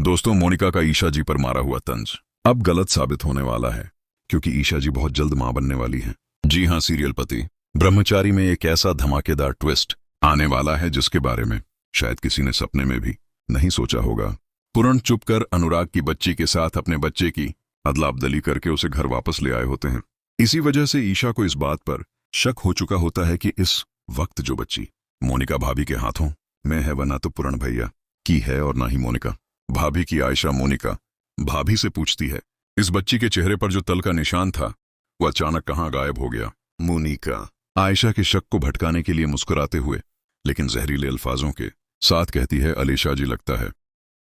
दोस्तों, मोनिका का ईशा जी पर मारा हुआ तंज अब गलत साबित होने वाला है, क्योंकि ईशा जी बहुत जल्द मां बनने वाली हैं। जी हां, सीरियल पति ब्रह्मचारी में एक ऐसा धमाकेदार ट्विस्ट आने वाला है जिसके बारे में शायद किसी ने सपने में भी नहीं सोचा होगा। पूर्ण चुप कर अनुराग की बच्ची के साथ अपने बच्चे की अदला बदली करके उसे घर वापस ले आए होते हैं। इसी वजह से ईशा को इस बात पर शक हो चुका होता है कि इस वक्त जो बच्ची मोनिका भाभी के हाथों में है वह ना तो पूर्ण भैया की है और ना ही मोनिका भाभी की। आयशा मोनिका भाभी से पूछती है, इस बच्ची के चेहरे पर जो तल का निशान था वह अचानक कहां गायब हो गया। मोनिका आयशा के शक को भटकाने के लिए मुस्कुराते हुए लेकिन जहरीले अल्फाजों के साथ कहती है, अलीशा जी, लगता है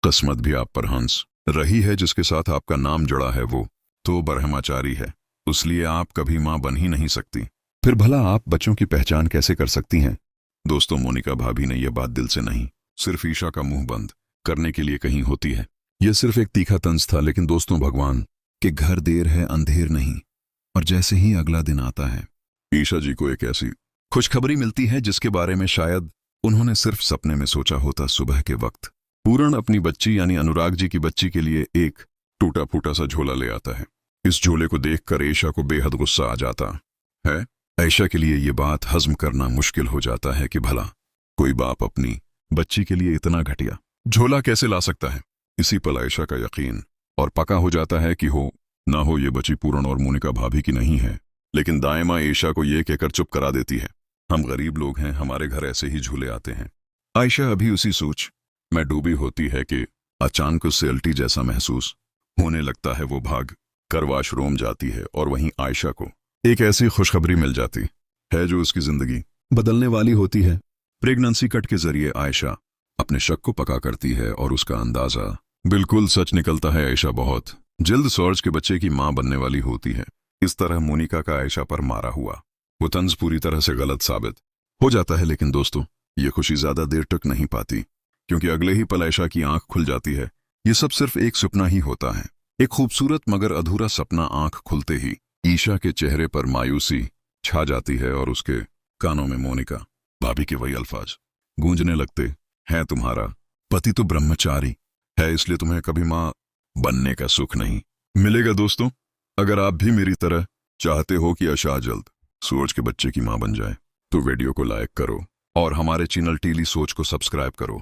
किस्मत भी आप पर हंस रही है। जिसके साथ आपका नाम जुड़ा है वो तो ब्रह्मचारी है, इसलिए आप कभी मां बन ही नहीं सकती। फिर भला आप बच्चों की पहचान कैसे कर सकती हैं? दोस्तों, मोनिका भाभी ने यह बात दिल से नहीं, सिर्फ ईशा का मुंह बंद करने के लिए कहीं होती है। यह सिर्फ एक तीखा तंज था, लेकिन दोस्तों, भगवान के घर देर है अंधेर नहीं। और जैसे ही अगला दिन आता है, ईशा जी को एक ऐसी खुशखबरी मिलती है जिसके बारे में शायद उन्होंने सिर्फ सपने में सोचा होता। सुबह के वक्त पूर्ण अपनी बच्ची यानी अनुराग जी की बच्ची के लिए एक टूटा फूटा सा झोला ले आता है। इस झोले को देखकर ईशा को बेहद गुस्सा आ जाता है। आयशा के लिए ये बात हजम करना मुश्किल हो जाता है कि भला कोई बाप अपनी बच्ची के लिए इतना घटिया झोला कैसे ला सकता है। इसी पल आयशा का यकीन और पक्का हो जाता है कि हो ना हो ये बच्ची पूर्ण और मोनिका भाभी की नहीं है। लेकिन दाएमा आयशा को ये कहकर चुप करा देती है, हम गरीब लोग हैं, हमारे घर ऐसे ही झूले आते हैं। आयशा अभी उसी सोच में डूबी होती है कि अचानक उससे उल्टी जैसा महसूस होने लगता है। वो भाग कर वॉशरूम जाती है और वहीं आयशा को एक ऐसी खुशखबरी मिल जाती है जो उसकी जिंदगी बदलने वाली होती है। प्रेगनेंसी कट के जरिए आयशा अपने शक को पक्का करती है और उसका अंदाजा बिल्कुल सच निकलता है। आयशा बहुत जल्द सॉर्ज के बच्चे की मां बनने वाली होती है। इस तरह मोनिका का आयशा पर मारा हुआ वो तंज पूरी तरह से गलत साबित हो जाता है। लेकिन दोस्तों, ये खुशी ज्यादा देर तक नहीं पाती, क्योंकि अगले ही पल आयशा की आंख खुल जाती है। ये सब सिर्फ एक सपना ही होता है, एक खूबसूरत मगर अधूरा सपना। आंख खुलते ही ईशा के चेहरे पर मायूसी छा जाती है और उसके कानों में मोनिका भाभी के वही अल्फाज गूंजने लगते हैं, तुम्हारा पति तो ब्रह्मचारी है, इसलिए तुम्हें कभी मां बनने का सुख नहीं मिलेगा। दोस्तों, अगर आप भी मेरी तरह चाहते हो कि आयशा जल्द सूरज के बच्चे की मां बन जाए तो वीडियो को लाइक करो और हमारे चैनल टीली सोच को सब्सक्राइब करो।